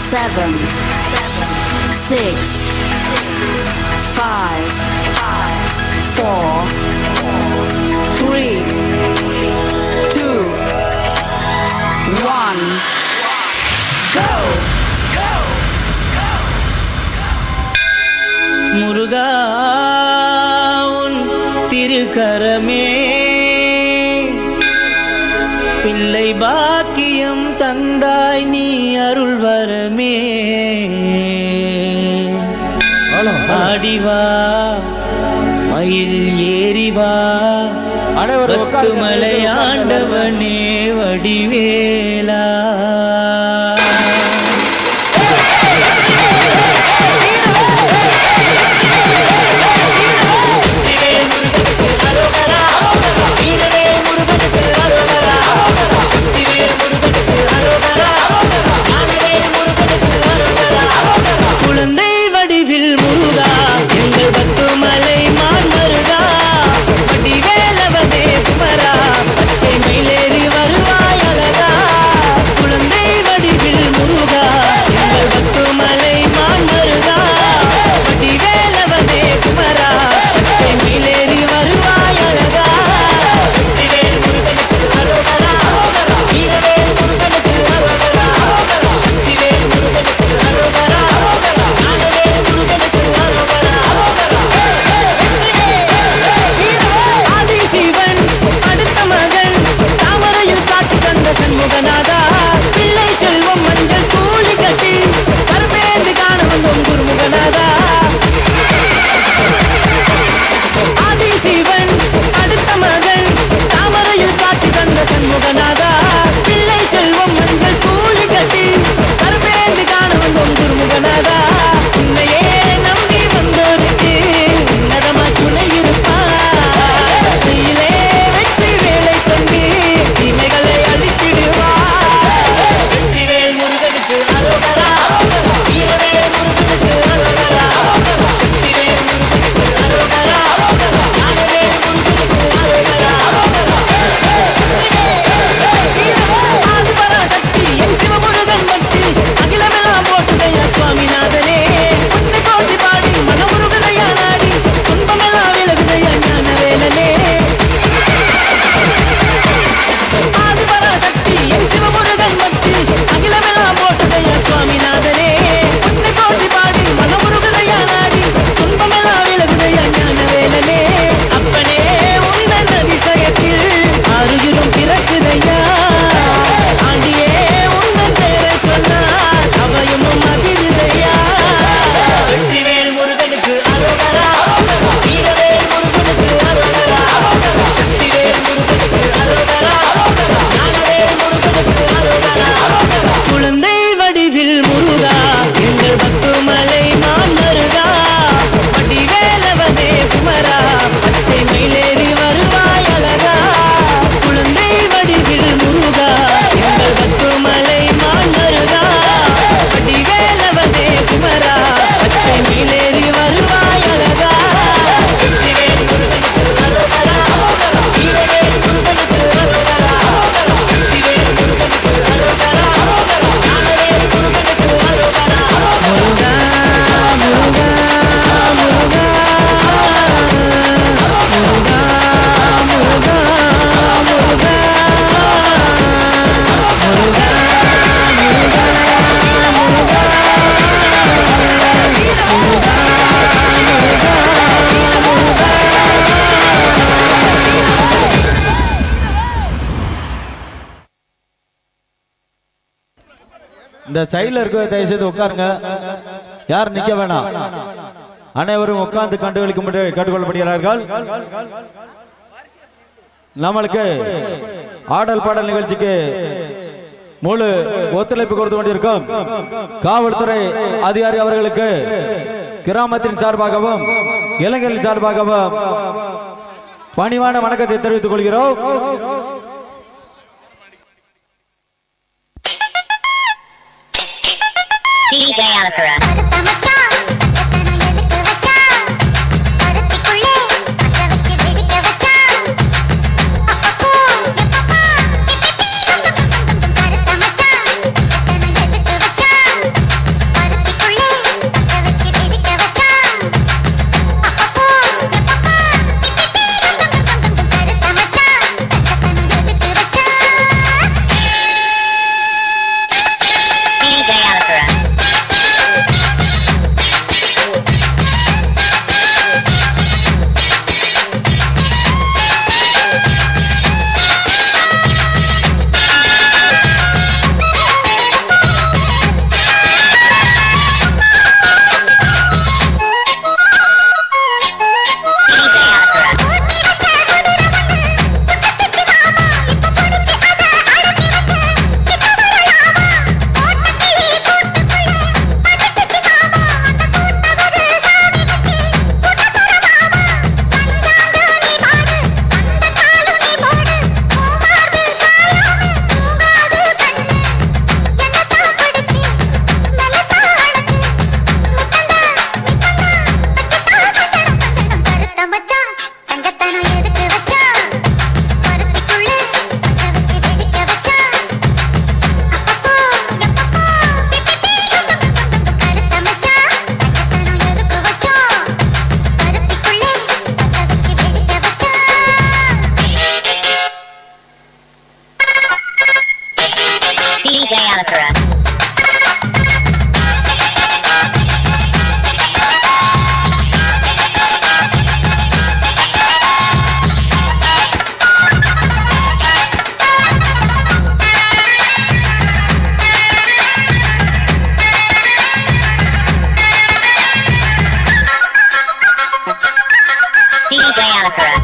7, 6, 5, 4, 3, 2, 1, go! முருகா உன் திருக்கரமே பிள்ளை பாக்கியம் தந்தாய் நீ அருள்வரமே ஆடிவா மயில் ஏறிவா பத்துமலை ஆண்டவனே வடிவேலா இந்த சைடுல இருக்க தயவு செய்து உட்காருங்க. யார் நிக்க வேணாம். அனைவரும் உட்கார்ந்து கண்டுகளிக்கும்படி கேட்டுக்கொள்ளப்படுகிறார்கள். நம்மளுக்கு ஆடல் பாடல் நிகழ்ச்சிக்கு முழு ஒத்துழைப்பு கொடுத்து கொண்டிருக்கும் காவல்துறை அதிகாரி அவர்களுக்கு கிராமத்தின் சார்பாகவும் இளைஞர்களின் சார்பாகவும் பணிவான வணக்கத்தை தெரிவித்துக் கொள்கிறோம். DJ Alakara. DJ Alakara. DJ Alakara.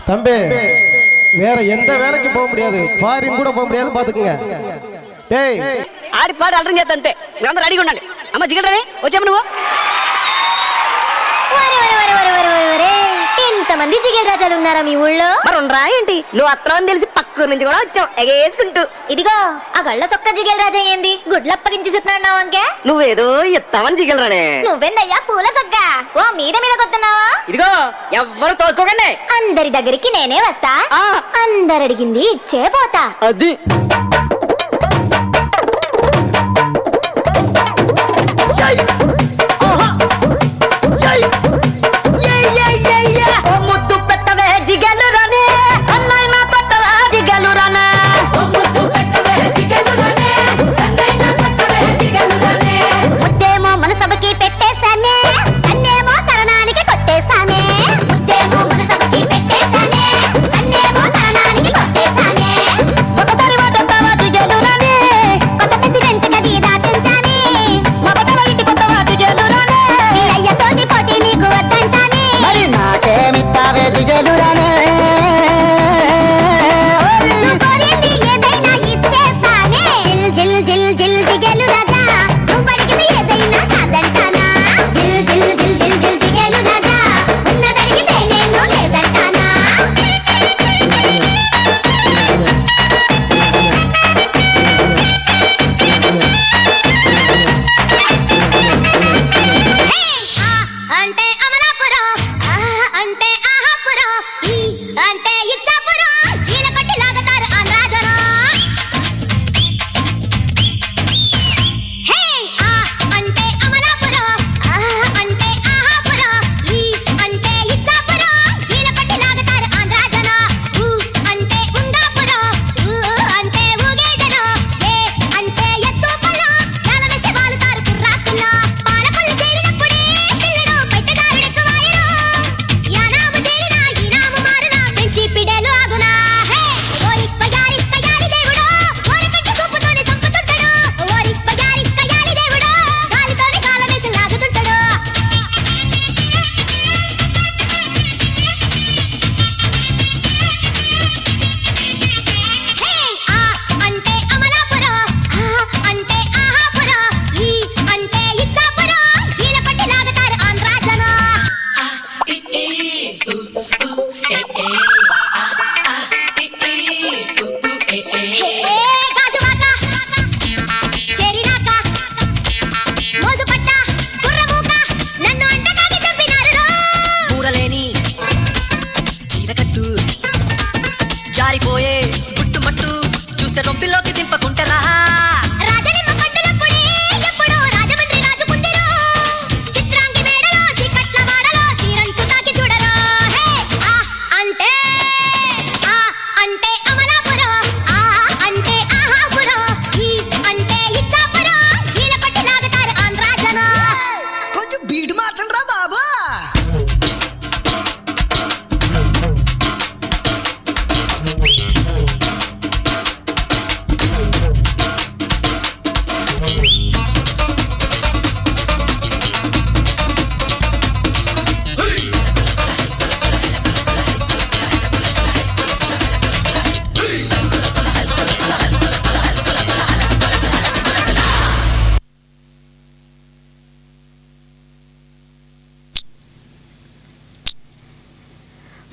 தம்பி வேற எந்த வேலைக்கு போக முடியாது, ஃபாரின் கூட போக முடியாது பாத்துக்குங்க. டேய் ఆడి పాడు అలరం చేస్తంతే మీరందరూ రెడీగా ఉండండి. అమ్మ జిగలరే వచ్చాము నువ్వు. ఎంతమంది జిగేల్ రాజాలు ఉన్నారా మీ ఊళ్ళో? మరి ఉండరా ఏంటి, నువ్వు అత్తరం తెలిసి పక్కూరు నుంచి కూడా వచ్చావు ఎగేసుకుంటూ. ఇదిగో ఆ గళ్ళ సొక్క జిగేల్ రాజా ఏంది గుడ్లప్పగించి సుతున్నావు అంకే? నువ్వేదో ఎత్తావని జిగలరానే. నువ్వెందయ్యా పూల సొక్క, ఓ మీద మీద కొత్తున్నావా? ఇదిగో ఎవ్వరు తోసుకోకండి, అందరి దగ్గరికి నేనే వస్తా, అందరు అడిగింది ఇచ్చే పోతా. అది ముద్దు పెట్టవే జిగలు రానే, అన్నయ్య నా కొట్టవే జిగలు రానే. ముద్దేమో మన సభకి పెట్టేశానే, అన్నేమో తరణానికి కొట్టేశానే. ముద్దేమో మన సభకి పెట్టేశానే, అన్నేమో తరణానికి కొట్టేశానే. ఒకసారి మాట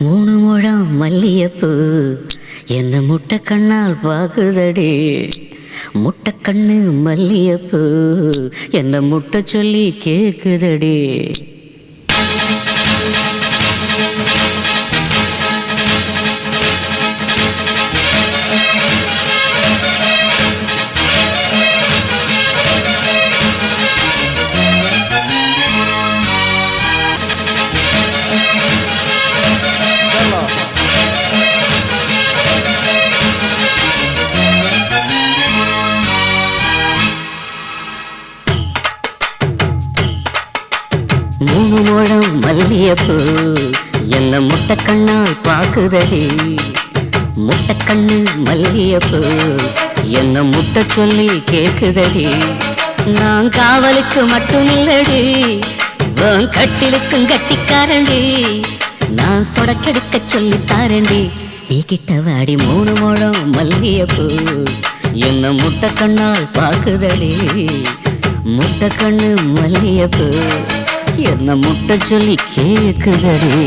மூணு முழம் மல்லியப்பூ என்ன முட்டை கண்ணால் பாக்குதடி. முட்டை கண்ணு மல்லியப்பூ என்ன முட்டை சொல்லி கேக்குதடி. மூணு முழம் மல்லியப்பூ என்ன முட்டை கண்ணால் பாக்குதடி. முட்டை கண்ணு மல்லியப்பூ என்ன முட்டை சொல்லி கேக்குதடி. நான் காவலுக்கு மட்டும் இல்லடி, கட்டிலுக்கும் கட்டிக்காரண்டி. நான் சொடக்கெடுக்க சொல்லி தாரண்டி. நீ கிட்ட வாடி மூணு முழம் மல்லியப்பூ என்ன முட்டை கண்ணால் பாக்குதடி. முட்டை கண்ணு மல்லியப்பூ என்ன முட்டை சொல்லி கேக்குதடி.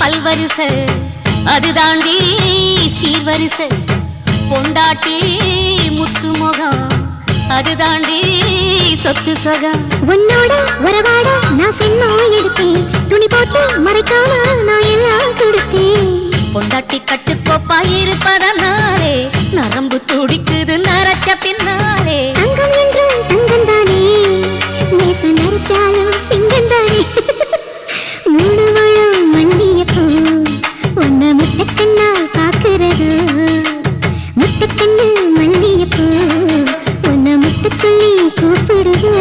பல்வரிசை அது தாண்டி சீர்வரிசை. பொண்டாட்டி முத்து முகம் அது தாண்டி சொத்து சகம். உன்னோட உறவாட நான் சின்ன எடுத்தேன், துணி போட்டு மறைக்காம நான் எல்லாம் கொடுத்தேன். பொண்டாட்டி கட்டுக்கோப்பா இருப்பதனாலே நரம்பு துடிக்குது நரச்ச பின்னாலே. தங்கம் என்றும் தங்கம் தானே, லேச நரைச்சாலும் சிங்கம் தானே. மூணு முழம் மல்லியப்பூ உன்னை முட்டைக்கண்ணால் பாக்குறது. முட்டைக்கண்ணு மல்லியப்பூ உன்னை முட்டை சொல்லி கூப்பிடுது.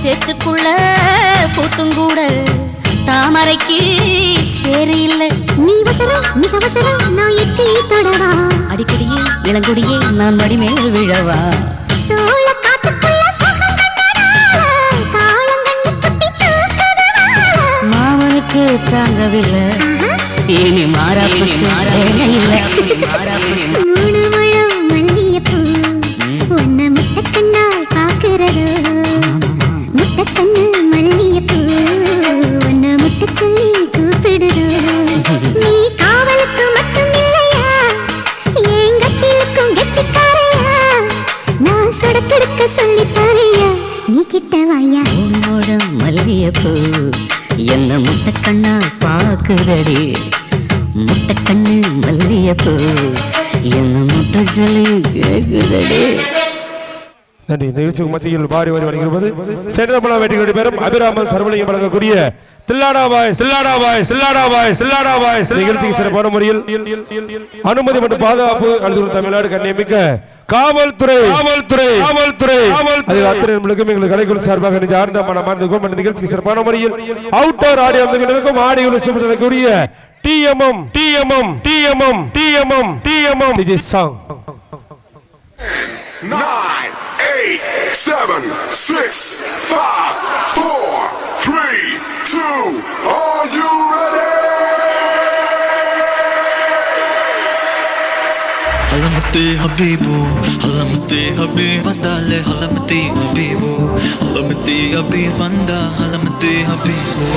சேத்துக்குள்ள பூத்துங்கூட தாமரைக்கு சேரில்லை. நீ வசரம் மிக வசரம் நான் எட்டி தொடவா. அடிக்கடியே இளங்குடியே நான் மடிமேல் விழவா. சோழ காட்டுக்குள்ள சகம் கண்டதா, காலங்கண்ணு குட்டி தூக்குதவா. மாமனுக்கு தாங்கவில்லை இனி மாறாப்புக்கு இல்லை. மூணு முழம் மல்லியப்பூ உன்னை முட்டைக்கண்ணால் பாக்குறது. முட்டைக்கண்ணு மல்லியப்பூ உன்னை முட்டை சொல்லி கூப்பிடுது. நீ காவலுக்கு மட்டும் இல்லையா, என் கட்டிலுக்கும் கெட்டிக்காரையா. நான் சொடக்கெடுக்க சொல்லி பாரையா, நீ கிட்ட வாயா. உன்னோட மல்லியப்பூ என்ன முட்டை கண்ணால் பாக்குதடி. முட்டை கண்ணு மல்லியப்பூ என்ன முட்டை சொல்லி கேக்குதடி. நன்றி. நிகழ்ச்சிக்கு மத்தியில் பாரி வாரி வருகிறது சென்றமலா வேட்டிகளுடைய பேரும் அபிராமன் சர்வலிங்கம் வழங்கக்கூடிய தில்லாடாபாய் சில்லாடாபாய் சில்லாடாபாய் சில்லாடாபாய் நிகழ்ச்சிக்கு சிறப்பான முறையில் அனுமதி மற்றும் பாதுகாப்பு அளித்து தமிழ்நாடு கண்ணியமிக்க காவல்துறை காவல்துறை காவல்துறை அதில் அத்தனை எங்களுக்கு கலைக்குழு சார்பாக ஆர்ந்த மனமார்ந்த நிகழ்ச்சிக்கு சிறப்பான முறையில் அவுட்டோர் ஆடியோ அமைக்கும் ஆடியோ கூடிய TMM TMM TMM TMM TMM DJ song 9, 8, 7, 6, 5, 4, 3, 2, are you ready? Halamati Habibu, Halamati Habib, Vandale, Halamati Habibu, Halamati Habib, Vanda, Halamati Habibu.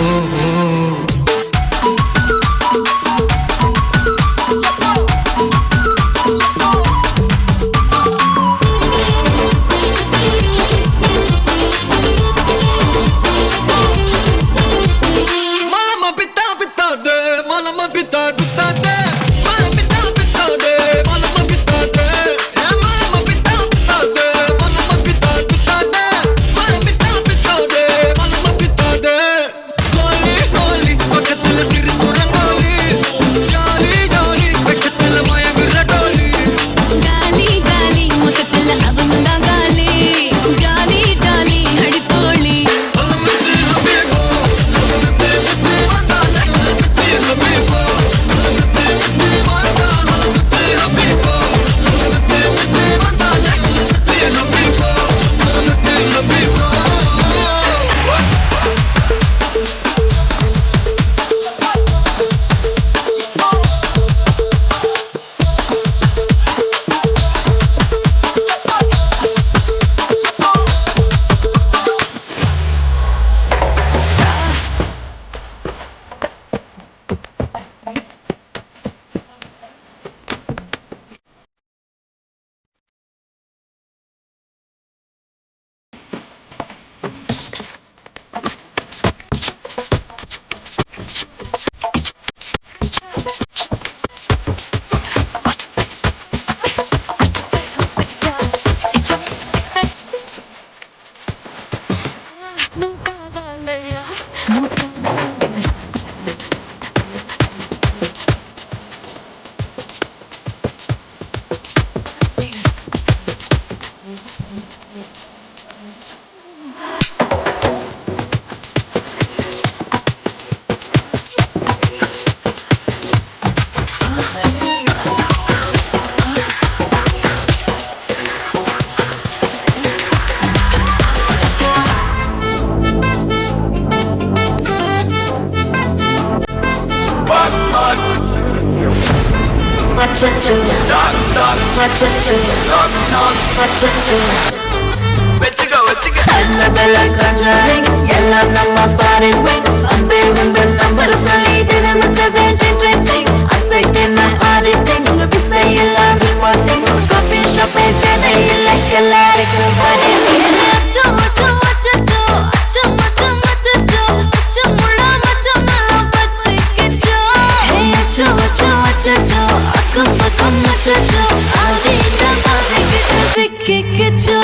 எல்லாம் நம்ம ஃபாரின் அன்பே உங்கள் நம்பர் சொல்லி தினமும் 7 அசைக்கின ஆடிட்டிங் உங்க விசை எல்லாம் ரிப்போர்ட்டிங் காஃபி ஷாப்பே கடை இல்லை எல்லாருக்கும் அக்கம் பக்கம் மச்சோ அதிக பாதைக்கிட்ட சிக்கிக்கிச்சோ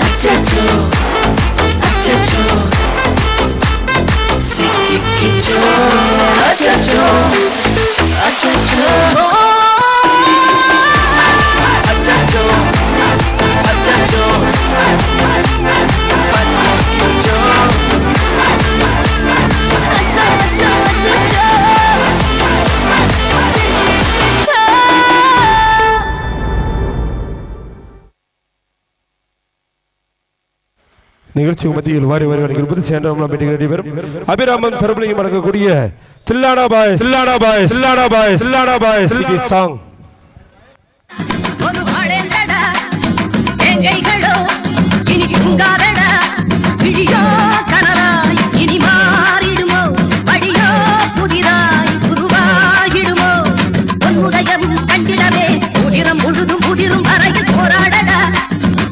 அச்சச்சோ அச்சச்சோ சிக்கிக்கிச்சோ அச்சச்சோ அச்சச்சோ அச்சச்சோ அச்சச்சோ நிகழ்ச்சி மத்தியில் வாரி வாரி வணங்கியிருப்பது சேண்டமலம் பெட்டி பெறும் அபிராமன் சரபலிங்கம் வழங்கக்கூடிய தில்லானா பாய் தில்லானா பாய் தில்லானா பாய் தில்லானா பாய் சாங் ஒரு ஆளேண்டடா எங்கைகளோ இனி உங்காதடா விழியோ கனராய் இனி மாறிடுமோ வழியோ புதிராய் உருவாகிடுமோ பொன்முதயம் கண்டிடவே உதிரம் முழுதும் உதிரும் வரையில் போராடடா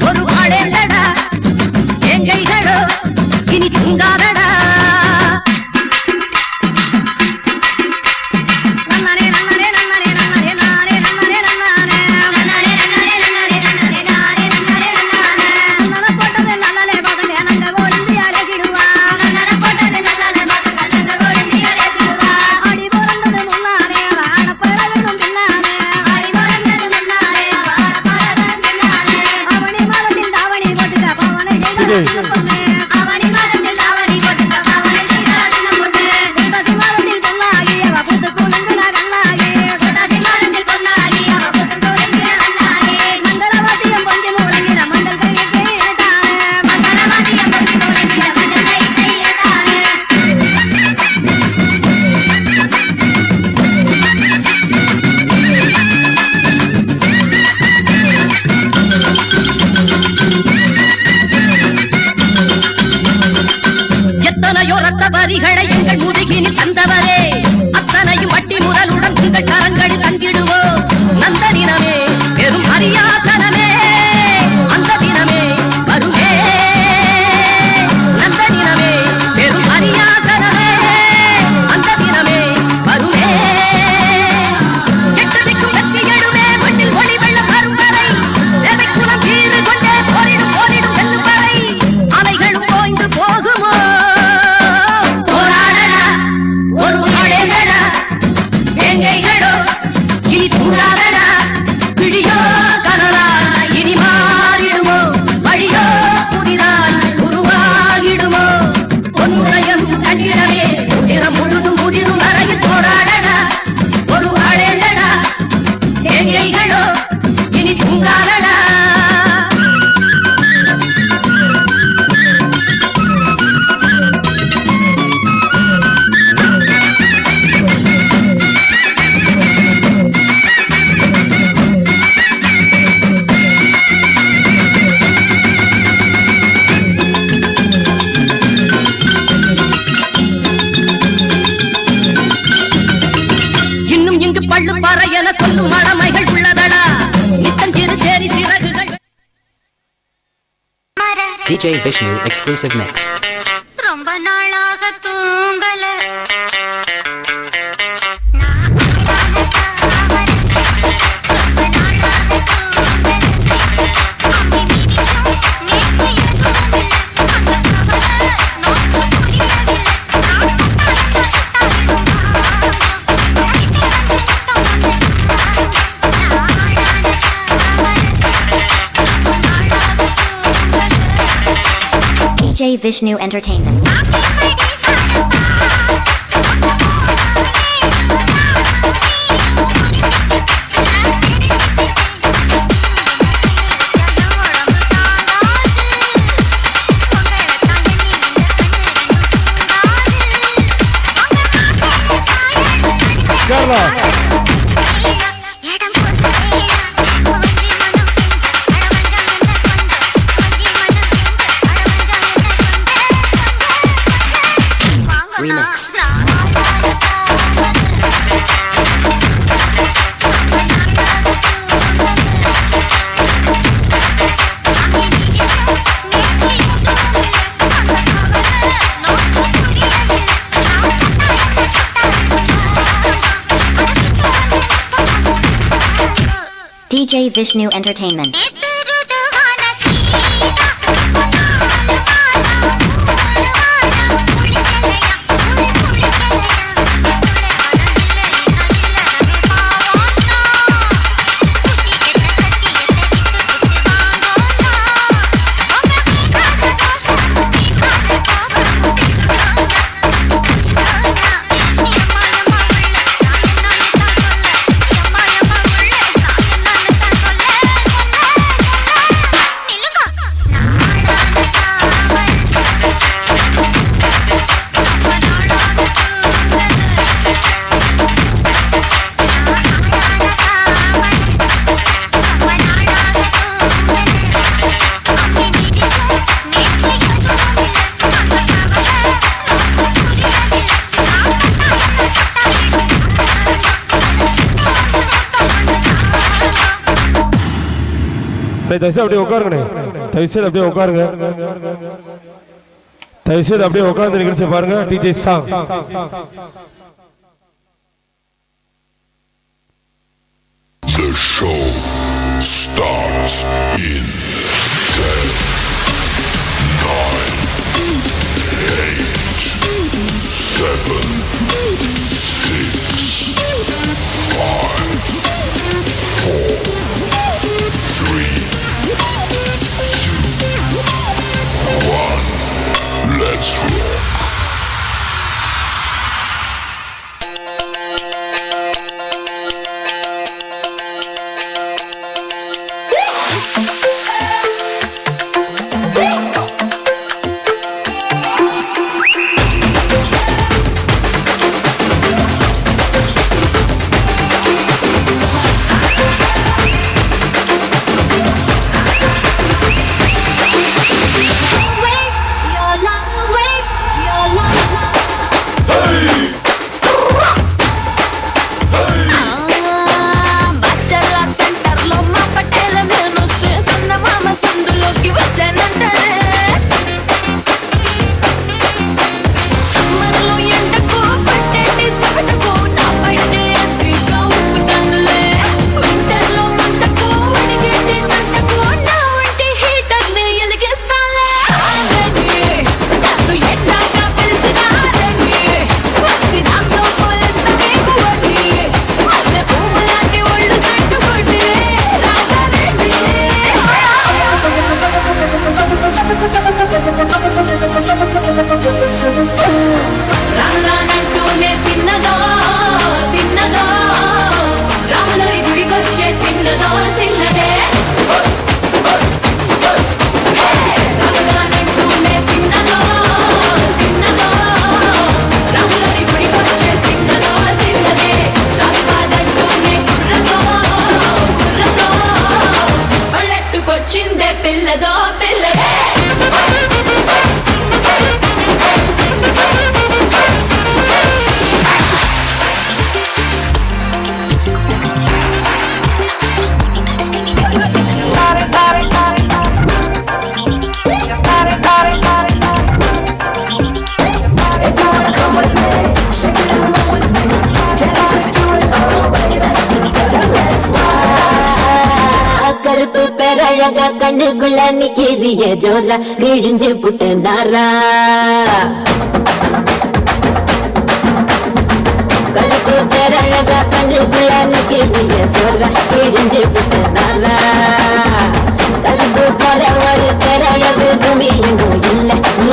ஒரு ஆளேண்டடா எங்கைகளோ இனி உங்காதடா வரிகளை எங்கள் முதுகினில் தந்தவரே அத்தனையும் வட்டி முதலுடன் உங்கள் கரங்களில் தந்திடுவோம் நந்த தினமே பெரும் அரியாசனமே அந்த தினமே வருமே நந்த தினமே பெரும் அரியாசனமே அந்த தினமே வருமே எட்டதிக்கும் வெற்றி எழுமே மண்ணில் ஒளி வெள்ளம் வரும் வரை தேவைக்குளம் கீழ் கொண்டே போரிடும் போரிடும் வெல்லும் வரை அலைகளும் ஓய்ந்து போகுமோ DJ Vishnu exclusive mix. ரொம்ப நாளாக தூங்கல DJ Vishnu Entertainment. Remix. DJ Vishnu Entertainment. தயவுசெய்து அப்படியே உட்காருங்க. தயவுசெய்து அப்படியே உட்காருங்க. தயவுசெய்து அப்படியே உட்கார்ந்து நிகழ்ச்சி பாருங்க. DJ song. The show starts in 10, 9, 8, 7, 6, 5, 4, 3, 2, 1. Let's rock. அழகா கண்ணுக்குள்ள நிக்கிறிய ஜோரா கிழிஞ்சு புட்டு நாரா கருப்பு பேரழகா கண்ணுக்குள்ள நிக்கிறிய ஜோரா கிழிஞ்சு புட்டு நாரா கருப்பு போல ஒரு பேரழகு பூமி எங்கும் இல்ல நீ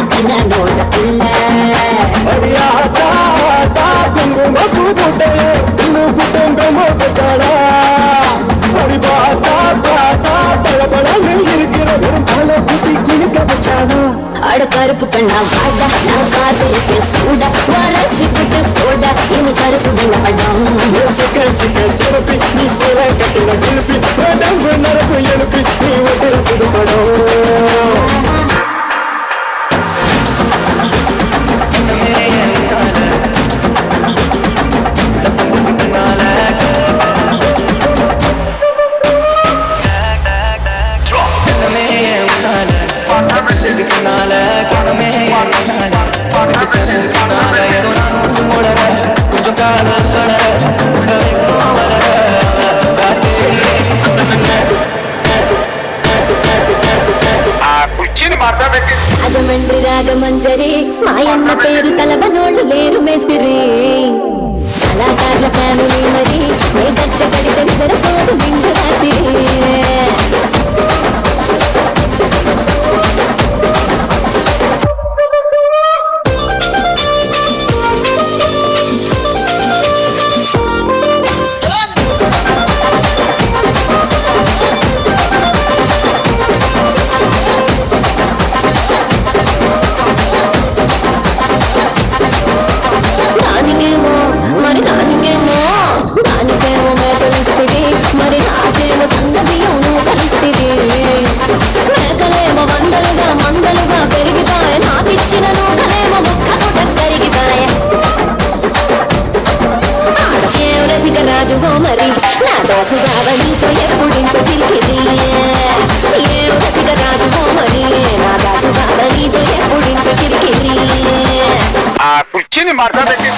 போட புள்ள அடியாத்தா குங்கும பூ போட்டையே தின்னு புட்டம் கமோட்டாடா அடி பார்த்தா பார்த்தா பழபழன்னு இருக்கிற ஒரு பல குட்டி குளிக்க வச்சானா அட கருப்பு கண்ணா வாடா நான் காத்திருக்கேன் சூடா வரசிட்டு போடா இனி கருப்பு வெள்ள படம் சிக்க சிக்க சிறப்பி நீ சேலை கட்டின கிழப்பி உடம்பு நரப்பு எழுப்பி நீ ஒரு புது படம் రాజమండ్రి రాగమంజరి మాయన్న పేరు తలబనోళ్ళు లేరు మేస్తిరి కళాకారుల ఫ్యామిలీ మరి నే గచ్చ కడితే నిద్రపోదు నిండు రాత్రి దానికేమో మేకలిస్తివి మరి నాకేమో సంగతియో నువ్వు కలిస్తివి మేకలేమో మందలుగా పెరిగిపాయ నాకిచ్చిన నూకలేమో ముక్కతో కరిగిపాయ ఆడకేం రసిక రాజువో మరి నా దోసు బావ నీతో ఎప్పుడింటో తిరిగిది ఏం రసిక రాజువో మరి నా దాసు బావ నీతో ఎప్పుడింటో తిరిగిది ఆ కుర్చీని మార్చబెట్టి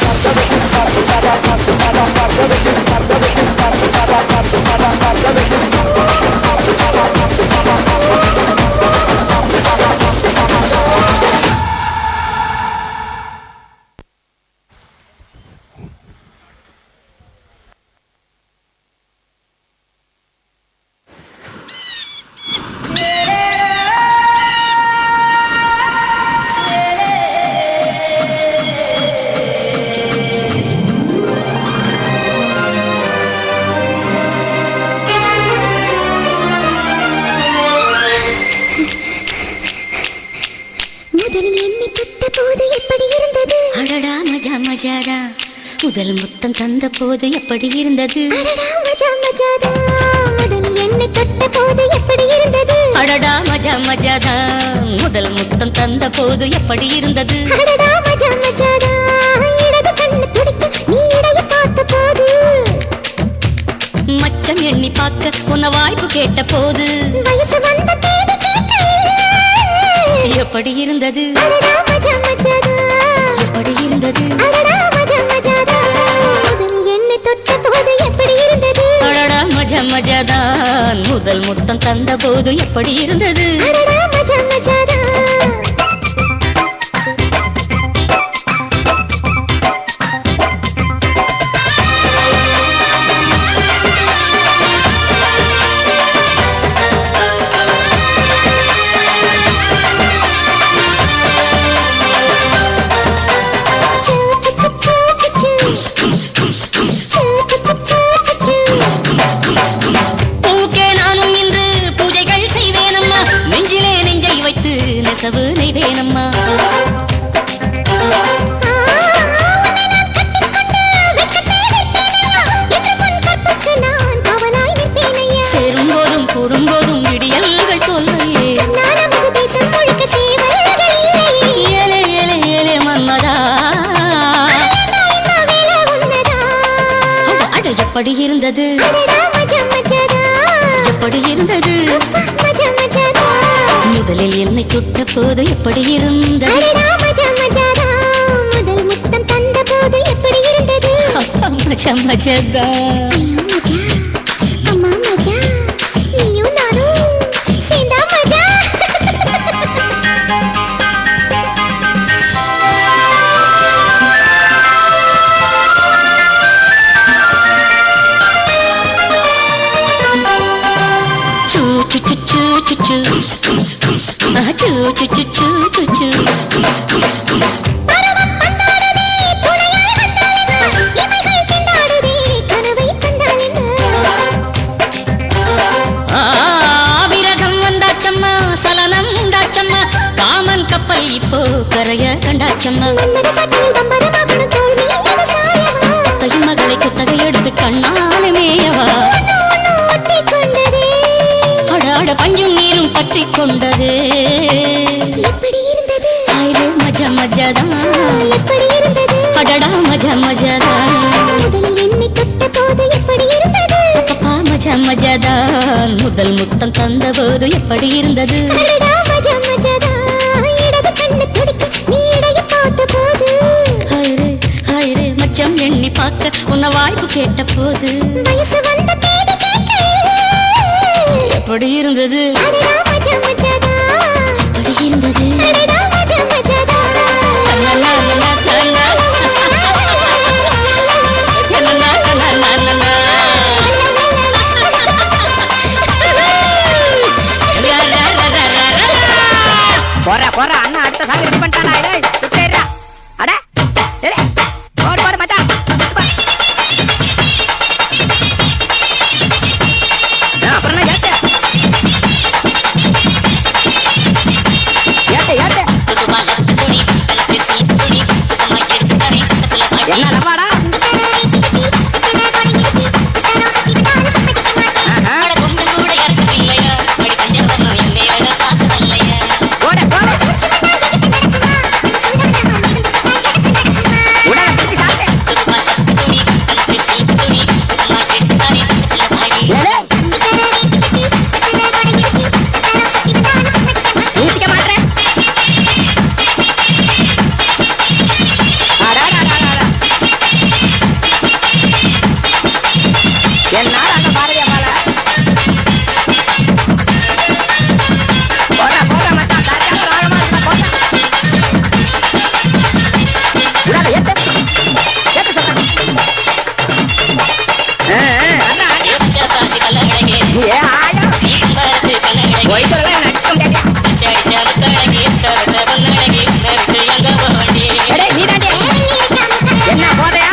முதல் முத்தம் தந்த போது எப்படி இருந்தது என்னை தொட்ட போது எப்படி இருந்தது அடடா மஜா மஜாதா முதல் முத்தம் தந்த போது எப்படி இருந்தது அடடா மஜா மஜாதா இடது கண்ணு துடிக்க நீ இடைய பார்த்த போது மச்சம் எண்ணி பார்க்க உன்ன வாய்ப்பு கேட்ட போது வயசு வந்த தேதி எப்படி இருந்தது அடடா மஜா மஜாதா எப்படி இருந்தது அடடா மஜா மஜாதா என்னை தொட்ட போது எப்படி இருந்தது அடடா மஜா மஜாதான் முதல் முத்தம் தந்த போது எப்படி இருந்தது அடடா மஜா மஜாதா பூக்கே நானும் இன்று பூஜைகள் செய்வேனம்மா நெஞ்சிலே நெஞ்சை வைத்து நெசவு நெய்வேனம்மா சேரும்போதும் கூறும்போதும் இடியல்கள் தொல்லையே ஏலே ஏலே ஏலே மன்மதா அட எப்படி இருந்தது எப்படி இருந்தது முதலில் என்னை தொட்ட போது எப்படி இருந்தது முதல் முத்தம் தந்த போது எப்படி இருந்தது மஜா மஜாதா அம்மா மஜா நீயும் நானும் சேர்ந்தா மஜா choo choo choo choo choo choo choo choo choo choo choo கொண்டதே எப்படி இருந்தது ஐரே மஜா மஜாதான் எப்படி இருந்தது அடடா மஜா மஜாதான் முதலில் என்னை தொட்ட போது எப்படி இருந்தது அப்பா மஜா மஜாதான் முதல் முத்தம் தந்த போது எப்படி இருந்தது அடடா மஜா மஜாதா இடது கண்ணு துடிக்க நீ இடைய பார்த்த போது ஐரே ஐரே மச்சம் எண்ணி பார்க்க உன்னை வாய்ப்பு கேட்ட போது வயசு வந்த தேதி கேட்க எப்படி இருந்தது அடடா மஜா மஜாதா எப்படி இருந்தது அடடா மஜா மஜாதா போற அண்ணா அடுத்த சாங் ரெடி பண்ணிட்டானா டேய் சுத்தேறா அட டேய் போடு மச்சான் அப்புறம் ஏத்த என்ன லவாடா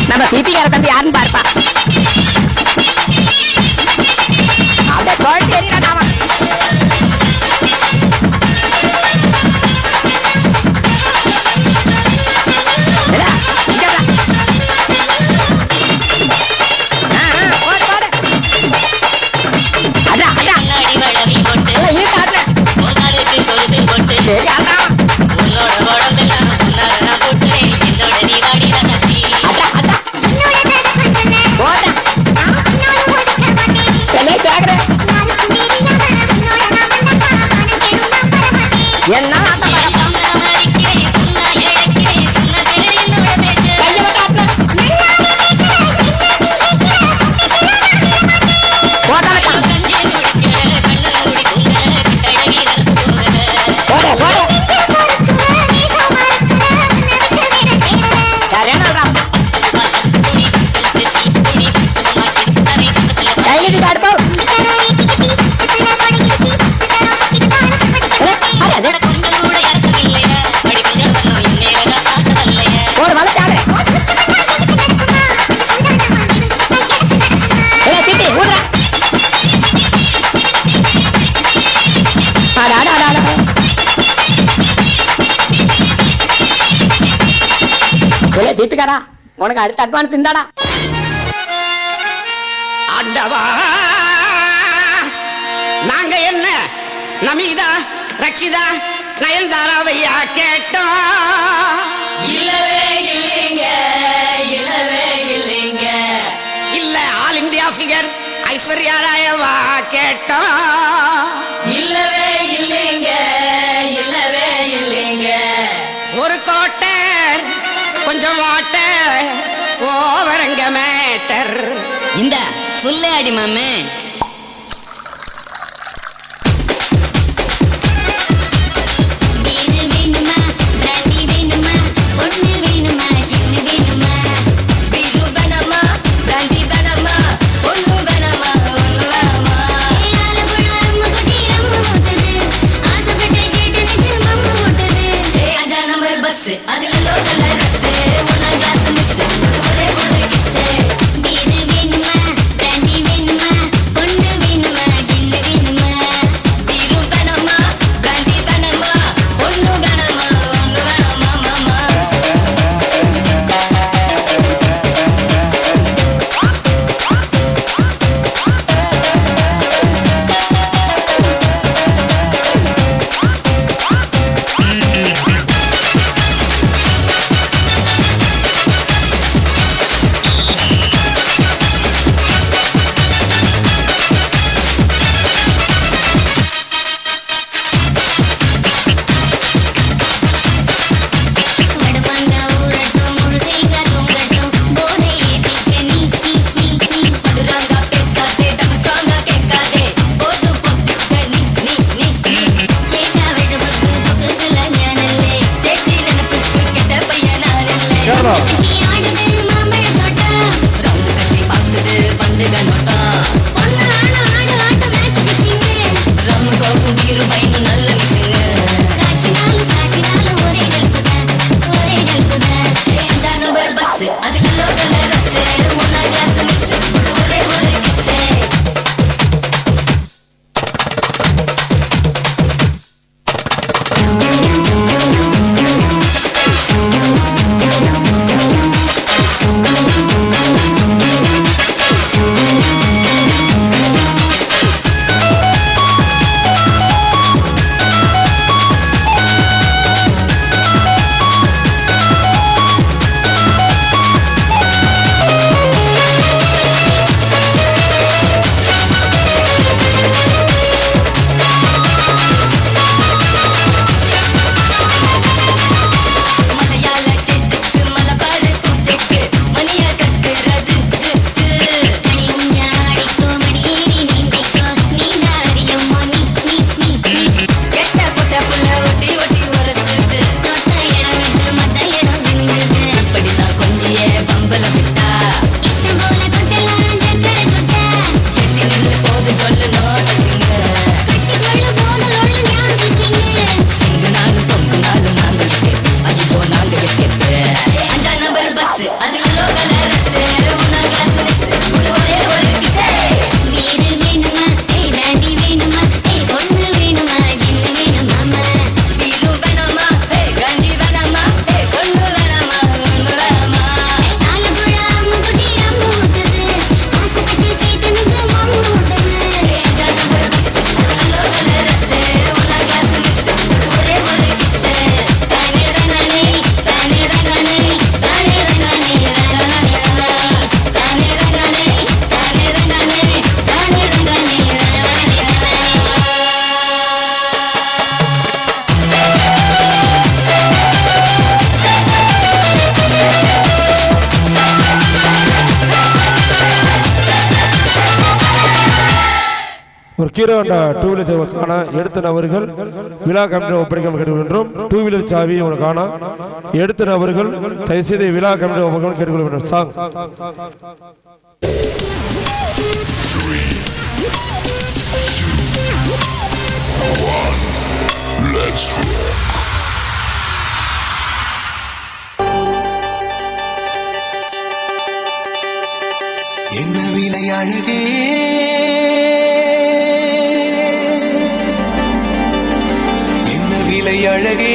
நம்ம பிபிகார தம்பி யாருன்னு பார்ப்பா அப்படியே சொல்லிட்டு எறிடா நாம தீபிகாரா உனக்கு அடுத்த அட்வான்ஸ் இந்தாடா அடவா நாங்க என்ன நமீதா ரக்ஷிதா நயன்தாராவையா கேட்டோம் இல்லவே இல்லைங்க இல்லவே இல்லைங்க இல்ல ஆல் இந்தியா ஃபிகர் ஐஸ்வர்யா ராயவா கேட்டோம் இல்லவே இல்லைங்க இல்லவே இல்லைங்க ஒரு கோட்டை கொஞ்சம் வாட்டர் ஓவரங்க மேட்டர் இந்த ஃபுல்லே அடி மாமே தங்க நோட்டம் ஒன்னு ஆடு ஆட்ட மேட்ச் ஃபிக்ஸிங் ரம்மு கோக்கும் பீரு வைனும் நல்ல மிக்சிங் சாச்சினாலும் ஒரே கல்புதான் நம்பர் பஸ் அது நல்ல கலர் ரஸ் ஒன்னா கிளாஸ் மிஸ் ஒரே ஒரு கிஸ் ஒரு ஹீரோ ஹோண்டா 2 வீலர் காண எடுத்த நபர்கள் விழா கமிட்டி ஒப்படைக்க கேட்டுக்கொள்கின்றோம். 2 வீலர் சாவி உங்களுக்கு காண எடுத்த நபர்கள் தயவுசெய்து விழா கமிட்டி ஒப்படைக்க கேட்டுக்கொள்கின்றோம். Song 3, 2, 1, let's rock. என்ன விலை அழகே விலை அழகே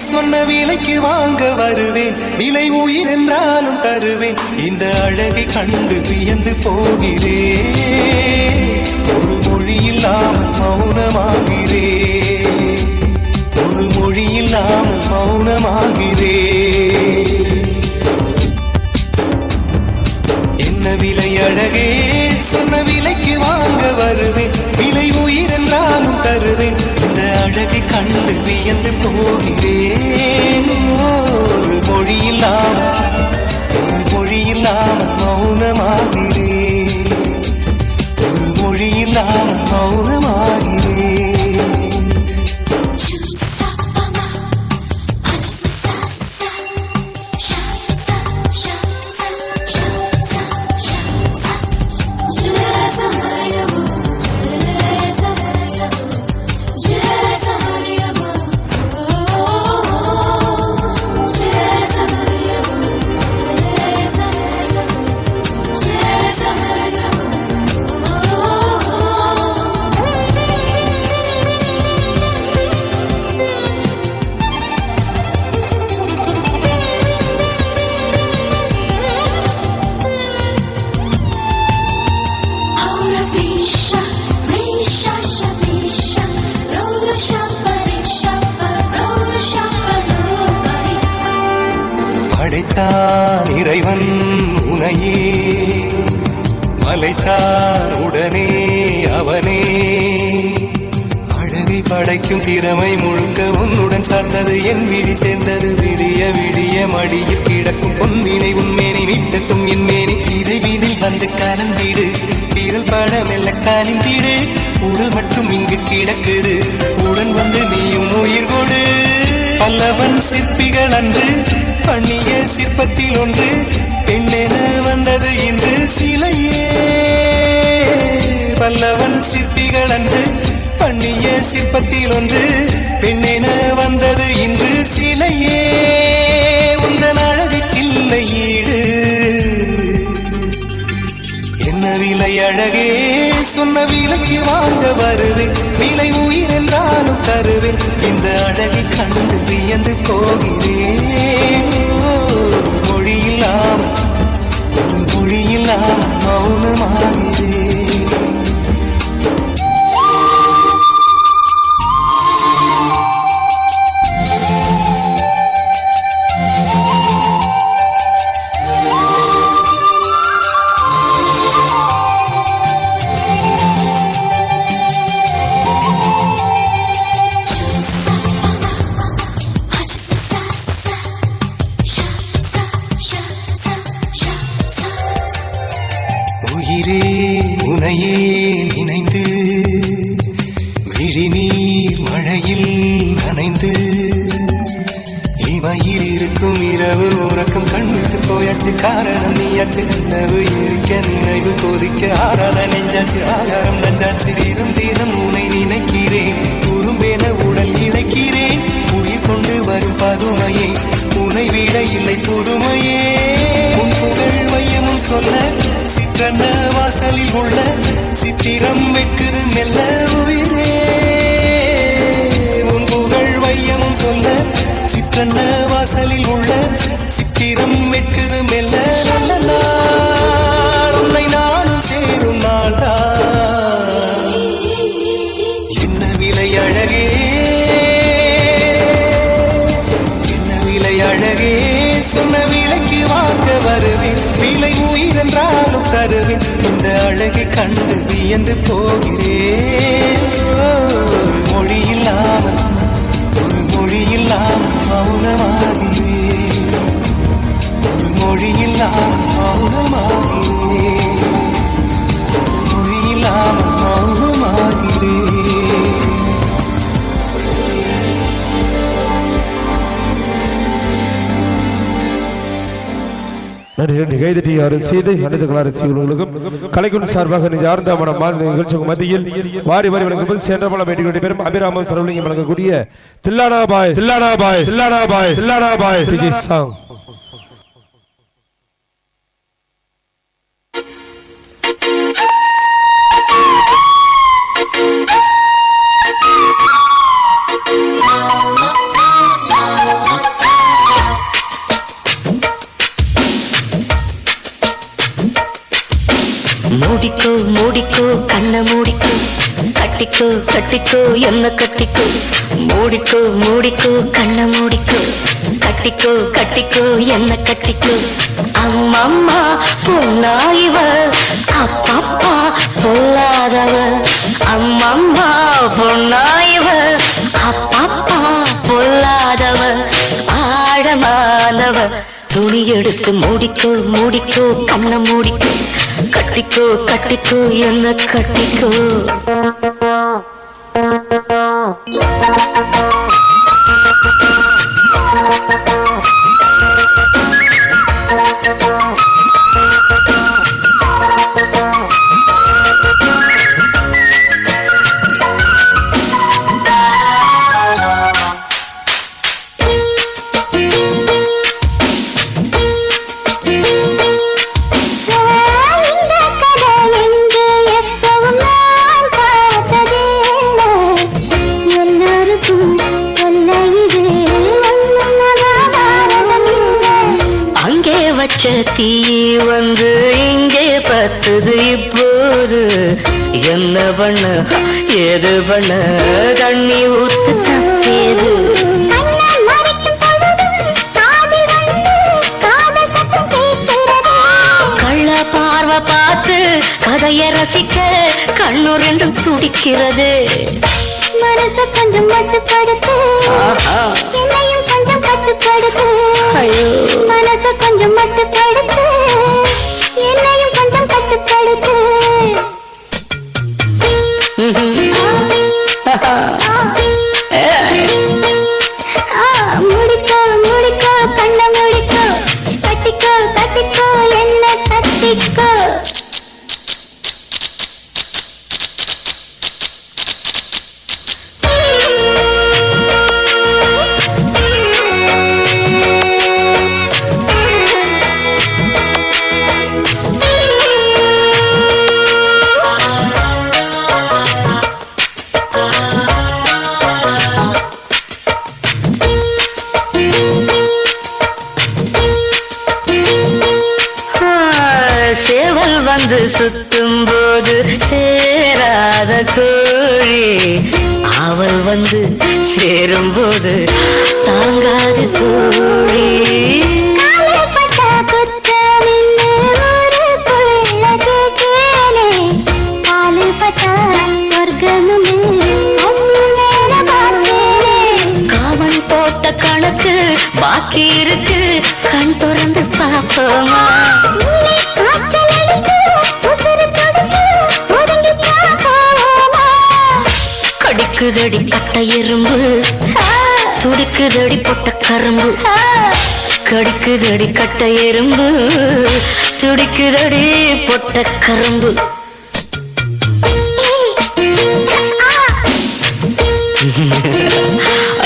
சொன்ன விலைக்கு வாங்க வருவேன் விலை உயிர் என்றாலும் தருவேன் இந்த அழகை கண்டு வியந்து போகிறேன் ஒரு மொழி இல்லாமல் மௌனமாகிறேன் ஒரு மொழி இல்லாமல் மௌனமாகிறேன் என்ன விலை அழகே சொன்ன விலைக்கு வாங்க வருவேன் விலை உயிர் என்றாலும் தருவேன் இந்த அழகை கண்டு வியந்து போகிறேன் ஒரு மொழி இல்லாமல் மௌனமாகிறேன் ஒரு மொழி இல்லாமல் மௌனமாகிறேன் படைத்தான் இறைவன் உனையே மலைத்தான் உடனே அவனே அழகை படைக்கும் திறமை முழுக்க உன்னுடன் சார்ந்தது என் விழி சேர்ந்தது விடிய விடிய மடியில் கிடக்கும் பொன்வினை உன்மேனி மீட்டட்டும் என் மேனி இறைவினில் வந்து கலந்திடு வீரல் பட மெல்ல காணிந்திடு உடல் மட்டும் இங்கு கிடக்குது உடன் வந்து நீயும் உயிர் கொடு பல்லவன் சிற்பிகள் அன்று பண்ணிய சிற்பத்தில் ஒன்று பெண்ணென வந்தது இன்று சிலையே பல்லவன் சிற்பிகள் அன்று பண்ணிய சிற்பத்தில் ஒன்று பெண்ணென வந்தது இன்று சிலையே உந்தன் அழகுக்கில்லை ஈடு என்ன விலை அழகே சொன்ன விலைக்கு வாங்க வருவேன் விலை உயிர் என்றாலும் தருவேன் இந்த அழகை கண்டு வியந்து போகிறேன் மொழியில்லாமல் ஒரு மொழியில்லாமல் மௌனமாகிறேன் உனையே நினைந்து விழிநீர் மழையில் நனைந்து இமையில் இருக்கும் இரவு உறக்கம் கண்ணுக்கு போயாச்சு காரணம் நீயாச்சு நினைவு இருக்க நினைவு கொதிக்க ஆறாத நெஞ்சாச்சு ஆகாரம் நஞ்சாச்சு தீரும் தீரம் உனை நினைக்கிறேன் குறும்பென உடல் இணைக்கிறேன் உயிர் கொண்டு வரும் பதுமையே உனை விட இல்லை புதுமையே உன் புகழ் வையமும் சொல்ல சிற்றன்ன வாசலில் உள்ள சித்திரம் வெட்குது மெல்ல உயிரே உன் புகழ் வையமும் சொல்ல சிற்றன்ன வாசலில் உள்ள சித்திரம் வெட்குது மெல்ல உன்னை நானும் சேரும் நாள்தான் என்ன விலை அழகே என்ன விலை அழகே சொன்ன விலைக்கு வாங்க வருவேன் விலை உயிர் என்றாலும் தருவேன் இந்த அழகை கண்டு வியந்து போகிறேன் ஒரு மொழி இல்லாமல் மௌனமாகிறேன் ஒரு மொழி இல்லாமல் மௌனமாகிறேன் ஒரு மொழி இல்லாமல் மௌனமாகிறேன் கலைக்குழு சார்பாக ஆர்ந்த நிகழ்ச்சி மத்தியில் வாரி வாரி வழங்கும் சென்றமல வேண்டிய பேரும் அபிராமம் சரவலிங்கம் வழங்கக்கூடிய தில்லானா பாய் தில்லானா பாய் தில்லானா பாய் தில்லானா பாய் சாங் மூடிக்கோ மூடிக்கோ கண்ண மூடிக்கோ கட்டிக்கோ கட்டிக்கோ என்ன கட்டிக்கோ மூடிக்கோ மூடிக்கோ கண்ண மூடிக்கோ கட்டிக்கோ கட்டிக்கோ என்ன கட்டிக்கோ அம்மம்மா பொன்னாயிவ அப்பப்பா பொல்லாதவ அம்மம்மா பொன்னாயிவ அப்பப்பா பொல்லாதவ ஆழமானவ துணி எடுத்து மூடிக்கோ மூடிக்கோ கண்ண மூடிக்கோ கட்டிக்கோ கட்டிக்கோ என்ன கட்டிக்கோ தீ வந்து இங்கே பத்துது இப்போது என்ன பண்ண ஏது பண்ண தண்ணி ஊத்து தப்பேது கள்ள பார்வை பார்த்து கதைய ரசிக்க கண்ணு ரெண்டும் துடிக்கிறது மனசு கொஞ்சம் மட்டுப்படுத்து என்னையும் கொஞ்சம் கட்டுப்படுத்து மனசு கொஞ்சம் மட்டுப்படுத்து என்னையும் கொஞ்சம் கட்டுப்படுத்து முடிக்கோ முடிக்கோ கண்ண முடிக்கோ கட்டிக்கோ கட்டிக்கோ என்ன கட்டிக்கோ வரும்போது சேராத கோழி அவள் வந்து சேரும்போது தாங்காது கோழி காவன் போட்ட கணக்கு பாக்கி இருக்கு கண் திறந்து பாப்போமா கடிக்குதடி கட்ட எறும்பு துடிக்குதடி பொட்ட கரும்பு கடிக்குதடி கட்ட எறும்பு துடிக்குதடி பொட்ட கரும்பு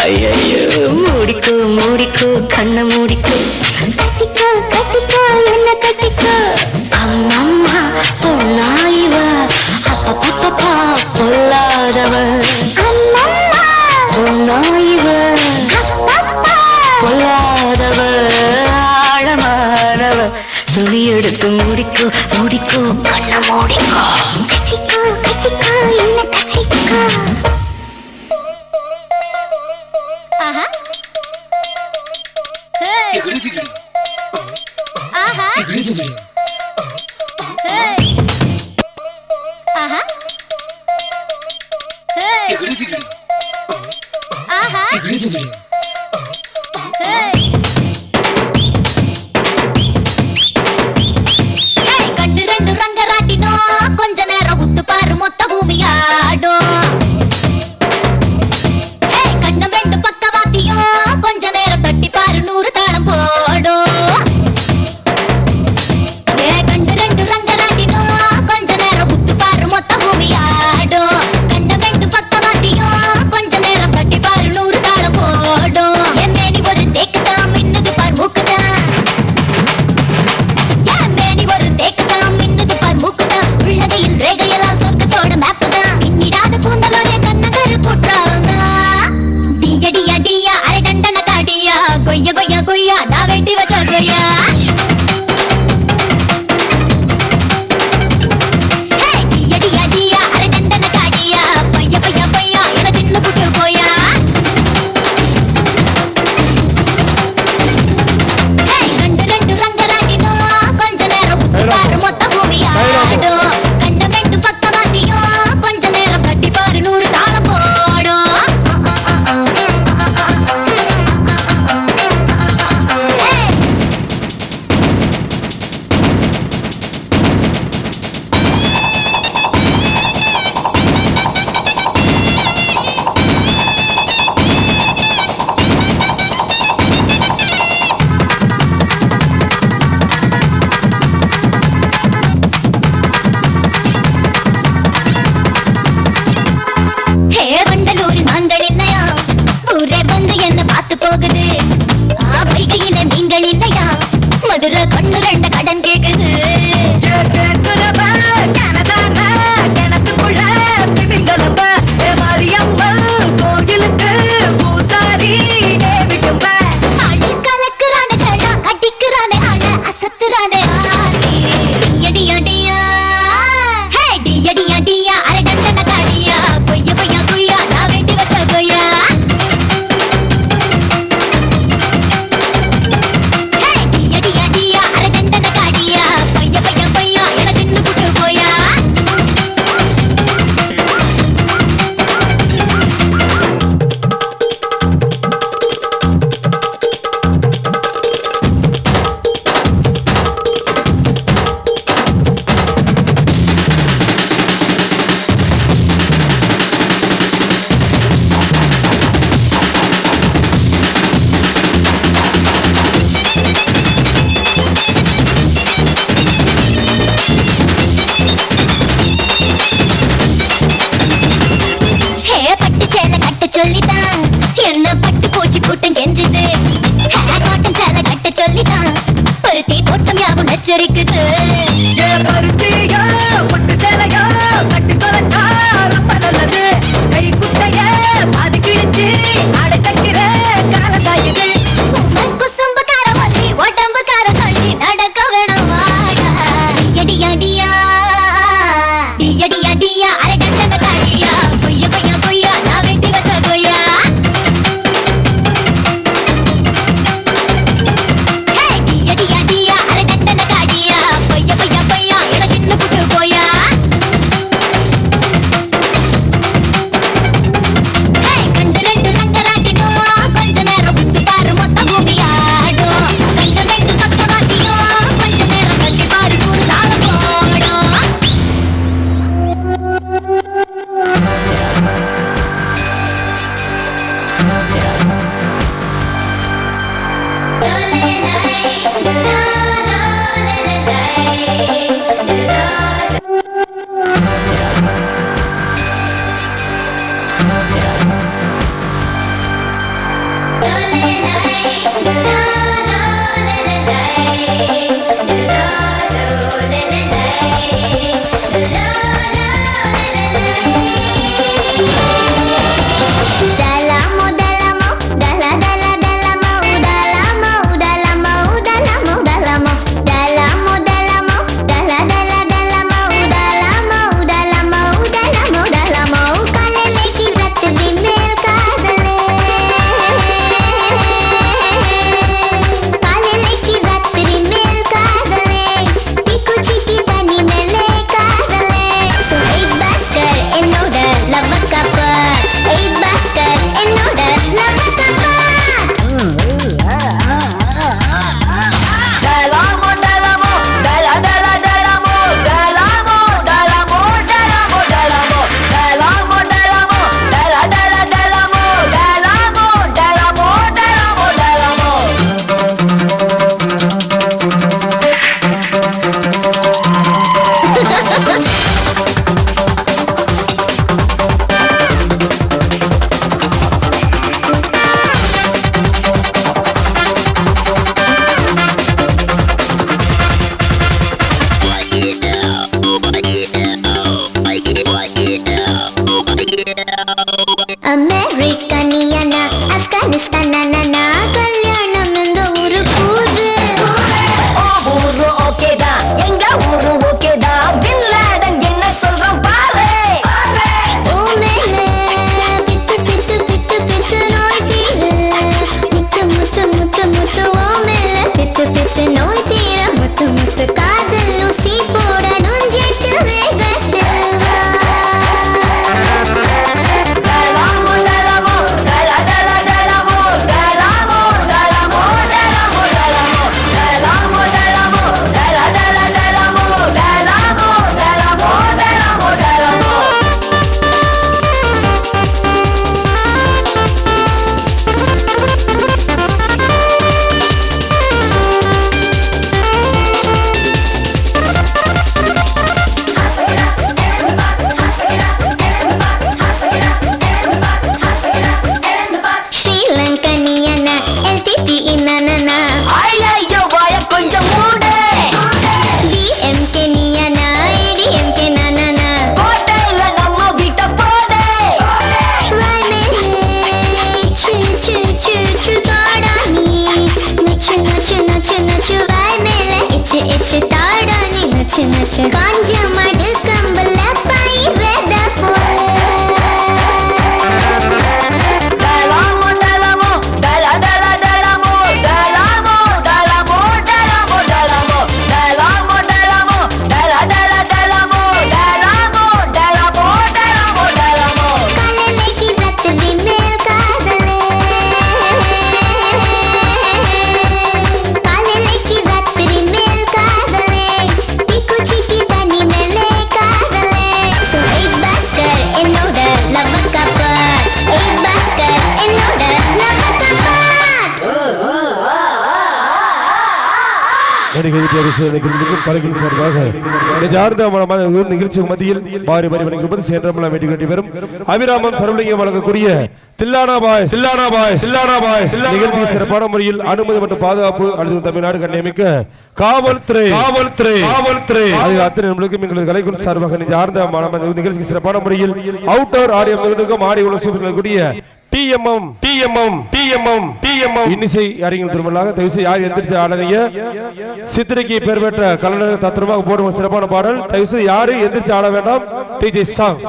ஐயோ மூடிக்கோ மூடிக்கோ கண்ண மூடிக்கோ கட்டிக்கோ கட்டிக்கோ என்ன கட்டிக்கோ அம்மம்மா பொண்ணாயிவ அப்பப்பப்பா பொல்லாதவ பொண்ணாயிவ பொல்லாதவ ஆழமானவ துணி எடுத்து மூடிக்கோ மூடிக்கோ கண்ண மூடிக்கோ கட்டிக்கோ கட்டிக்கோ என்ன கட்டிக்கோ கண்டு ரெண்டு ரங்கராட்டினோ கொஞ்ச நேரம் உத்து பாரு மொத்த பூமியாடும் கண்டம் ரெண்டு பக்கவாத்தியும் கொஞ்ச நேரம் தட்டி பாரு 100 தாளம் போடும் கண்டு ரெண்டு ரங்கராட்டினோ கொஞ்ச நேரம் உத்து பாரு மொத்த பூமியாடும் கண்டம் ரெண்டு பக்கவாத்தியும் கொஞ்ச நேரம் தட்டி பாரு 100 தாளம் போடும் என் மேனி ஒரு தேக்குதான் மின்னுது பார் மூக்குதான் என் மேனி ஒரு தேக்குதான் மின்னுது பார் மூக்குதான் உள்ளதையில் ரேகையெல்லாம் சொர்க்கத்தோட மேப்பு தான் பின்னிடாத கூந்தல் ஒரே கண்ணகரு குற்றாலம்தான் டியா டியா அரை டண்டன காடியா கொய்ய கொய்ய கொய்யா நான் வெட்டி வச்ச கொய்யா டியா டியா டியா அரை டண்டன காடியா பைய பைய பையா என தின்னு புட்டு போயா கண்டு ரெண்டு ரங்கராட்டினோ கொஞ்ச நேரம் உத்து பாரு மொத்த பூமியாடும் கண்டம் ரெண்டு பக்கவாத்தியும் கொஞ்ச நேரம் கட்டி பாரு 100 தாளம் போடும் வண்டலூர் மான்கள் இல்லையா ஊரே வந்து என்ன பார்த்து போகுது வைகையில மீன்கள் இல்லையா மதுரை கண்ணு ரெண்ட கடன் கேக்குது கலக்குறானே சடா கட்டிக்கிறானே ஆன அசத்துறானே ஆடி அடியா டியா டியா டியா டியா அரை டண்டன காடியா கொய்ய கொய்யா கொய்யா நான் வெட்டி வச்ச கொய்யா டியா டியா டியா அரை டண்டன காடியா பைய பைய பையா என தின்னு புட்டு போயா பட்டு சேலை கட்ட சொல்லிதான் என்ன பட்டு பூச்சி கூட்டம் கெஞ்சுது காட்டன் சேலை கட்ட சொல்லிதான் பருத்தி தோட்டம் யாவும் நச்சரிக்குது பட்டு சேலையோ கட்டு தொலைச்சா ரொம்ப நல்லது கை குட்டைய பாதி கிழிச்சு அடை தக்கிற காலதாயுது குசும்புக்கார சொல்லி உடம்புக்கார சொல்லி நடக்க வேணாம் வாடா அடியா டியா பலகின் சார்பாக நிகழ்ச்சி மத்தியில் பாரி பாரி வழங்கியிருப்பது சேன்றமலா வேட்டி கட்டி வரும் அபிராமம் சரவலிங்கம் வழங்கக்கூடிய தில்லானா பாய் நிகழ்ச்சி சிறப்பான முறையில் அனுமதி மற்றும் பாதுகாப்பு அளித்து தமிழ்நாடு கண்ணியமிக்க காவல்துறை அது அத்தனை நம்மளுக்கும் எங்களது கலைக்குழு சார்பாக நிகழ்ச்சி சிறப்பான முறையில் அவுட்டோர் ஆடியோ ஆடி உலகக்கூடிய இன்னிசை அறிஞர் திருமலாக தயவுசு யார் எந்திரிச்சு ஆடாதீங்க சித்திரைக்கு பெயர் பெற்ற கலைஞர் தத்திரமாக போடும் சிறப்பான பாடல் தயவுசு யாரும் எந்திரிச்சு ஆட வேண்டாம் டிஜே சாங்